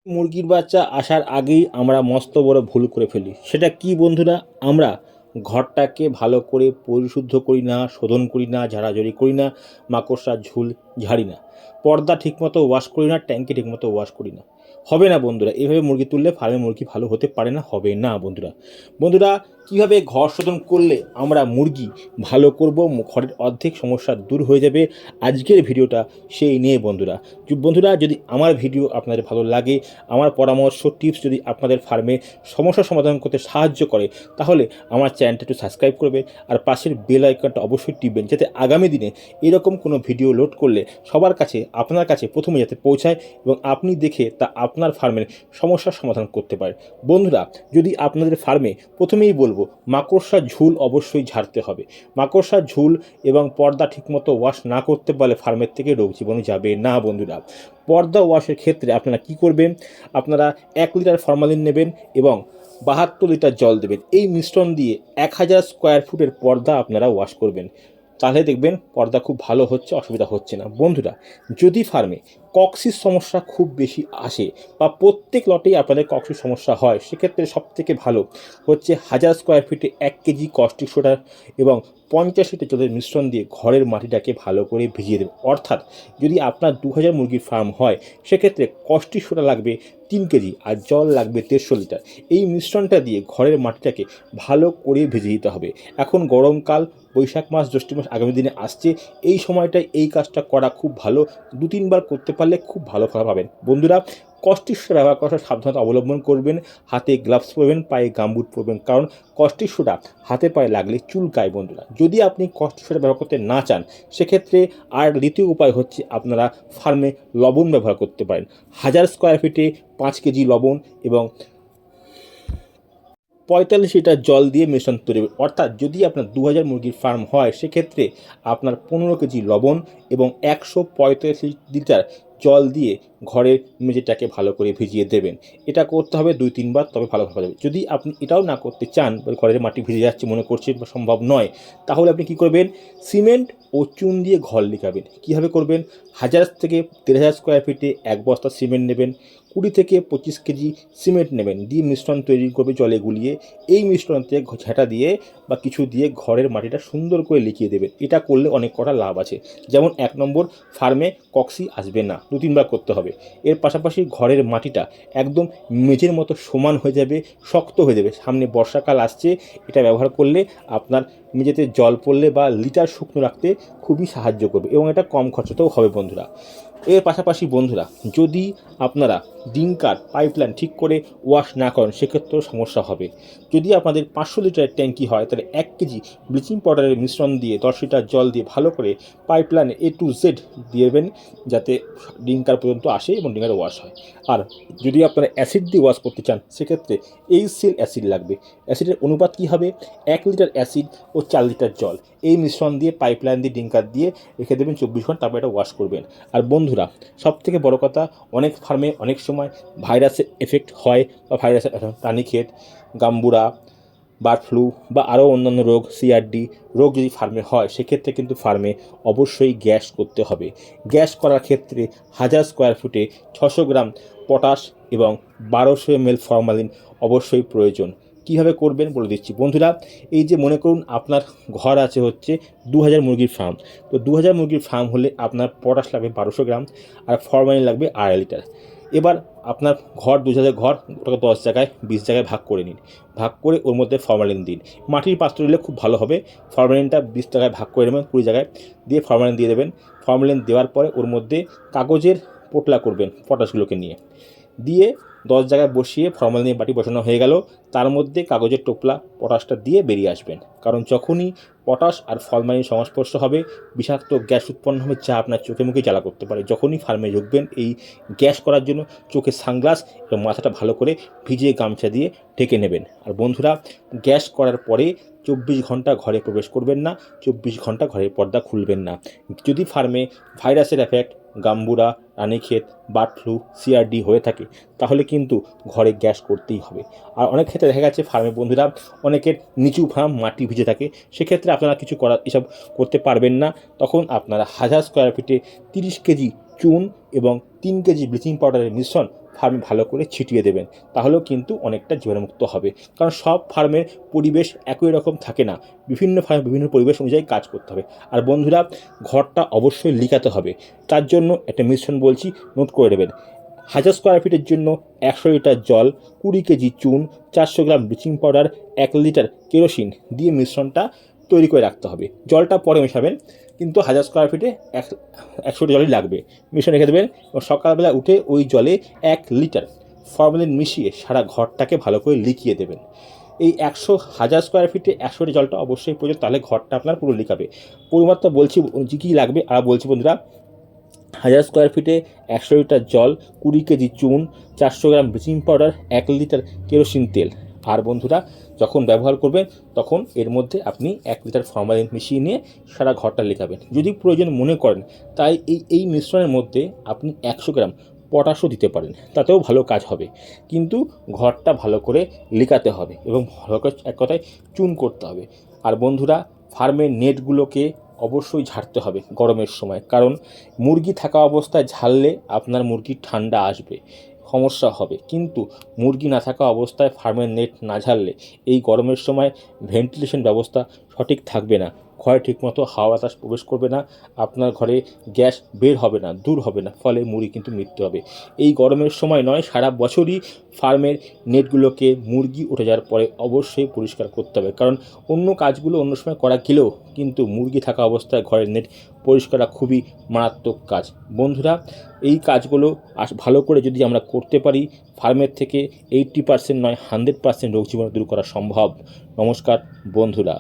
মুরগির বাচ্চা আসার আগেই আমরা মস্ত বড় ভুল করে ফেলি। সেটা কি বন্ধুরা? আমরা ঘরটাকে ভালো করে পরিশুদ্ধ করি না, শোধন করি না, ঝাড়াঝাড়ি করি না, মাকড়সার ঝুল ঝাড়ি না, পর্দা ঠিকমতো ওয়াশ করি না, ট্যাঙ্কি ঠিকমতো ওয়াশ করি না। হবে না বন্ধুরা, এভাবে মুরগি তুললে ফার্মে মুরগি ভালো হতে পারে না, হবে না বন্ধুরা। বন্ধুরা, কীভাবে ঘর শোধন করলে আমরা মুরগি ভালো করব, ঘরের অর্ধেক সমস্যা দূর হয়ে যাবে, আজকের ভিডিওটা সেই নিয়ে বন্ধুরা। বন্ধুরা, যদি আমার ভিডিও আপনাদের ভালো লাগে, আমার পরামর্শ টিপস যদি আপনাদের ফার্মে সমস্যার সমাধান করতে সাহায্য করে, তাহলে আমার চ্যানেলটা একটু সাবস্ক্রাইব করবে আর পাশের বেল আইকনটা অবশ্যই টিপবেন, যাতে আগামী দিনে এরকম কোনো ভিডিও লোড করলে সবার কাছে, আপনার কাছে প্রথমে যাতে পৌঁছায় এবং আপনি দেখে তা আপনার ফার্মের সমস্যার সমাধান করতে পারেন। বন্ধুরা, যদি আপনাদের ফার্মে প্রথমেই বলবো, মাকড়সার ঝুল অবশ্যই ঝাড়তে হবে। মাকড়সার ঝুল এবং পর্দা ঠিকমতো ওয়াশ না করতে পারলে ফার্মের থেকে রোগ জীবাণু যাবে না বন্ধুরা। পর্দা ওয়াশের ক্ষেত্রে আপনারা কি করবেন? আপনারা 1 লিটার ফরমালিন নেবেন এবং 72 লিটার জল দেবেন। এই মিশ্রণ দিয়ে 1000 স্কোয়ার ফুটের পর্দা আপনারা ওয়াশ করবেন। তাহলে দেখবেন পর্দা খুব ভালো হচ্ছে, অসুবিধা হচ্ছে না। বন্ধুরা, যদি ফার্মে কক্সির সমস্যা খুব বেশি আসে বা প্রত্যেক লটেই আপনাদের কক্সির সমস্যা হয়, সেক্ষেত্রে সবথেকে ভালো হচ্ছে 1000 স্কোয়ার ফিটে 1 কেজি কস্টিক সোডা এবং 50 লিটার জলের মিশ্রণ দিয়ে ঘরের মাটিটাকে ভালো করে ভিজিয়ে দেবেন। অর্থাৎ যদি আপনার 2000 মুরগির ফার্ম হয়, সেক্ষেত্রে কস্টিক সোডা লাগবে 3 কেজি আর জল লাগবে 150 লিটার। এই মিশ্রণটা দিয়ে ঘরের মাটিটাকে ভালো করে ভেজে দিতে হবে। এখন গরমকাল, বৈশাখ মাস, জ্যৈষ্ঠ মাস আগামী দিনে আসছে, এই সময়টায় এই কাজটা করা খুব ভালো। 2-3 বার করতে পারলে খুব ভালো ফল পাবেন। বন্ধুরা, কস্টিক সোডা ব্যবহার করার সাবধানতা অবলম্বন করবেন। হাতে গ্লাভস পরবেন, পায়ে গামবুট পরবেন, কারণ কস্টিক সোডা হাতে পায়ে লাগলে চুলকায় বন্ধুরা। যদি আপনি কস্টিক সোডা ব্যবহার করতে না চান, সেক্ষেত্রে আর দ্বিতীয় উপায় হচ্ছে আপনারা ফার্মে লবণ ব্যবহার করতে পারেন। 1000 স্কোয়ার ফিটে 5 কেজি লবণ এবং 45 লিটার জল দিয়ে মিশ্রণ তৈরি হবে। অর্থাৎ যদি আপনার 2000 মুরগির ফার্ম হয়, সেক্ষেত্রে আপনার 15 কেজি লবণ এবং 145 লিটার জল দিয়ে ঘরের মেঝেটাকে ভালো করে ভিজিয়ে দেবেন। এটা করতে হবে 2-3 বার, তবে ভালো যাবে। যদি আপনি এটাও না করতে চান, ঘরের মাটি ভিজে যাচ্ছে মনে করছেন বা সম্ভব নয়, তাহলে আপনি কী করবেন? সিমেন্ট ও চুন দিয়ে ঘর লিখাবেন। কীভাবে করবেন? 1000 থেকে 1500 স্কোয়ার ফিটে 1 বস্তা সিমেন্ট নেবেন, 20 থেকে 25 কেজি সিমেন্ট নেবেন, দিয়ে মিশ্রণ তৈরি করবে জলে গুলিয়ে। এই মিশ্রণতে ঝাঁটা দিয়ে বা কিছু দিয়ে ঘরের মাটিটা সুন্দর করে লিখিয়ে দেবেন। এটা করলে অনেক কটা লাভ আছে। যেমন 1 নম্বর, ফার্মে কক্সি আসবে না, 2-3 বার করতে হবে। এর পাশাপাশি ঘরের মাটিটা একদম মেঝের মতো সমান হয়ে যাবে, শক্ত হয়ে যাবে। সামনে বর্ষাকাল আসছে, এটা ব্যবহার করলে আপনার মেঝেতে জল পড়লে বা লিটার শুকনো রাখতে খুবই সাহায্য করবে এবং এটা কম খরচাতেও হবে বন্ধুরা। এর পাশাপাশি বন্ধুরা, যদি আপনারা ডিঙ্কার পাইপলাইন ঠিক করে ওয়াশ না করেন, সেক্ষেত্রেও সমস্যা হবে। যদি আপনাদের 500 লিটারের ট্যাঙ্কি হয়, তাহলে 1 কেজি ব্লিচিং পাউডারের মিশ্রণ দিয়ে 10 লিটার জল দিয়ে ভালো করে পাইপলাইনে A to Z দিয়ে দেবেন, যাতে ডিঙ্কার পর্যন্ত আসে এবং ডিঙ্কার ওয়াশ হয়। আর যদি আপনারা অ্যাসিড দিয়ে ওয়াশ করতে চান, সেক্ষেত্রে HCl অ্যাসিড লাগবে। অ্যাসিডের অনুপাত কী হবে? 1 লিটার অ্যাসিড ও 4 লিটার জল। এই মিশ্রণ দিয়ে পাইপলাইন দিয়ে ডিঙ্কার দিয়ে রেখে দেবেন 24 ঘন্টা, তারপর এটা ওয়াশ করবেন। আর বন্ধুরা, সবথেকে বড় কথা, অনেক ফার্মে অনেক সময় ভাইরাসের এফেক্ট হয় বা ভাইরাসের রানীক্ষেত, গাম্বুরা, বার্ড ফ্লু বা আরও অন্যান্য রোগ, CRD রোগ যদি ফার্মে হয়, সেক্ষেত্রে কিন্তু ফার্মে অবশ্যই গ্যাস করতে হবে। গ্যাস করার ক্ষেত্রে 1000 স্কোয়ার ফুটে 600 গ্রাম পটাশ এবং 1200 ml ফরমালিন অবশ্যই প্রয়োজন। কীভাবে করবেন বলে দিচ্ছি বন্ধুরা। এই যে মনে করুন আপনার ঘর আছে হচ্ছে 2000 মুরগির ফার্ম, তো 2000 মুরগির ফার্ম হলে আপনার পটাশ লাগবে 1200 গ্রাম আর ফরমালিন লাগবে 2.5 লিটার। এবার আপনার ঘর 2000 ঘর, ওটাকে 10 জায়গায় 20 জায়গায় ভাগ করে নিন। ভাগ করে ওর মধ্যে ফরমালিন দিন। মাটির পাত্র দিলে খুব ভালো হবে। ফরমালিনটা 20 জায়গায় ভাগ করে নেবেন, 20 জায়গায় দিয়ে ফরমালিন দিয়ে দেবেন। ফরমালিন দেওয়ার পরে ওর মধ্যে কাগজের পোটলা করবেন পটাশগুলোকে নিয়ে, দিয়ে 10 জায়গায় বসিয়ে ফরমালিন বাটি বসানো হয়ে গেল, তার মধ্যে কাগজের টোপলা পটাশটা দিয়ে বেরিয়ে আসবেন। কারণ যখনই পটাশ আর ফরমালিন সংস্পর্শ হবে, বিষাক্ত গ্যাস উৎপন্ন হবে, যা আপনার চোখে মুখে জ্বালা করতে পারে। যখনই ফার্মে ঢুকবেন, এই গ্যাস করার জন্য চোখে সানগ্লাস এবং মাথাটা ভালো করে ভিজিয়ে গামছা দিয়ে ঢেকে নেবেন। আর বন্ধুরা, গ্যাস করার পরে 24 ঘন্টা ঘরে প্রবেশ করবেন না, 24 ঘন্টা ঘরের পর্দা খুলবেন না। যদি ফার্মে ভাইরাসের effect, গাম্বুরা, Ranikhet, bird flu, CRD হয়ে থাকে, তাহলে কিন্তু ঘরে গ্যাস করতেই হবে। আর অনেক ক্ষেত্রে দেখা গেছে ফার্মে বন্ধুরা, অনেকের নিচু ফার্ম, মাটি ভিজে থাকে, সেক্ষেত্রে আপনারা কিছু এসব করতে পারবেন না। তখন আপনারা 1000 স্কোয়ার ফিটে 30 কেজি চুন এবং 3 কেজি ব্লিচিং পাউডারের মিশ্রণ ফার্মে ভালো করে ছিটিয়ে দেবেন। তাহলেও কিন্তু অনেকটা জীবাণুমুক্ত হবে। কারণ সব ফার্মের পরিবেশ একই রকম থাকে না, বিভিন্ন ফার্মে বিভিন্ন পরিবেশ অনুযায়ী কাজ করতে হবে। আর বন্ধুরা, ঘরটা অবশ্যই লিকাতে হবে। তার জন্য একটা মিশ্রণ বলছি, নোট করে নেবেন। 1000 স্কোয়ার ফিটের জন্য 100 লিটার জল, 20 কেজি চুন, 400 গ্রাম ব্লিচিং পাউডার, 1 লিটার কেরোসিন দিয়ে মিশ্রণটা তৈরি করে রাখতে হবে। জলটা পরে মেশাবেন, কিন্তু 1000 স্কোয়ার ফিটে 100 জলই লাগবে। মিশ্রণ রেখে দেবেন এবং সকালবেলা উঠে ওই জলে 1 লিটার ফরমালিন মিশিয়ে সারা ঘরটাকে ভালো করে লিখিয়ে দেবেন। এই 1000 স্কোয়ার ফিটে 100 লিটার জলটা অবশ্যই প্রয়োজন, তাহলে ঘরটা আপনার পুরো লিখাবে। পরিমাত্রা বলছি কী লাগবে আর বলছি বন্ধুরা। 1000 স্কোয়ার ফিটে 100 লিটার জল, 20 কেজি চুন, 400 গ্রাম ব্লিচিং পাউডার, 1 লিটার কেরোসিন তেল। আর বন্ধুরা, যখন ব্যবহার করবেন তখন এর মধ্যে আপনি 1 লিটার ফরমালিন মিশিয়ে নিয়ে সারা ঘরটা লেখাবেন। যদি প্রয়োজন মনে করেন তাই এই মিশ্রণের মধ্যে আপনি 100 গ্রাম পটাশও দিতে পারেন, তাতেও ভালো কাজ হবে। কিন্তু ঘরটা ভালো করে লেখাতে হবে এবং ভালো করে এক কথায় চুন করতে হবে। আর বন্ধুরা, ফার্মের নেটগুলোকে অবশ্যই ঝাড়তে হবে গরমের সময়, কারণ মুরগি থাকা অবস্থায় ঝাড়লে আপনার মুরগির ঠান্ডা আসবে, সমস্যা হবে। কিন্তু মুরগি না থাকা অবস্থায় ফার্মের নেট না ঝাড়লে এই গরমের সময় ভেন্টিলেশন ব্যবস্থা সঠিক থাকবে না, ঘরে ঠিকমতো হাওয়া বাতাস প্রবেশ করবে না, আপনার ঘরে গ্যাস বের হবে না, দূর হবে না, ফলে মুরগি কিন্তু মৃত্যু হবে। এই গরমের সময় নয়, সারা বছরই ফার্মের নেটগুলোকে মুরগি উঠে যাওয়ার পরে অবশ্যই পরিষ্কার করতে হবে। কারণ অন্য কাজগুলো অন্য সময় করা গেলেও কিন্তু মুরগি থাকা অবস্থায় ঘরের নেট পরিষ্কার করা খুবই মারাত্মক কাজ। বন্ধুরা, এই কাজগুলো ভালো করে যদি আমরা করতে পারি, ফার্মের থেকে 80% নয় 100% রোগ জীবাণু দূর করা সম্ভব। নমস্কার বন্ধুরা।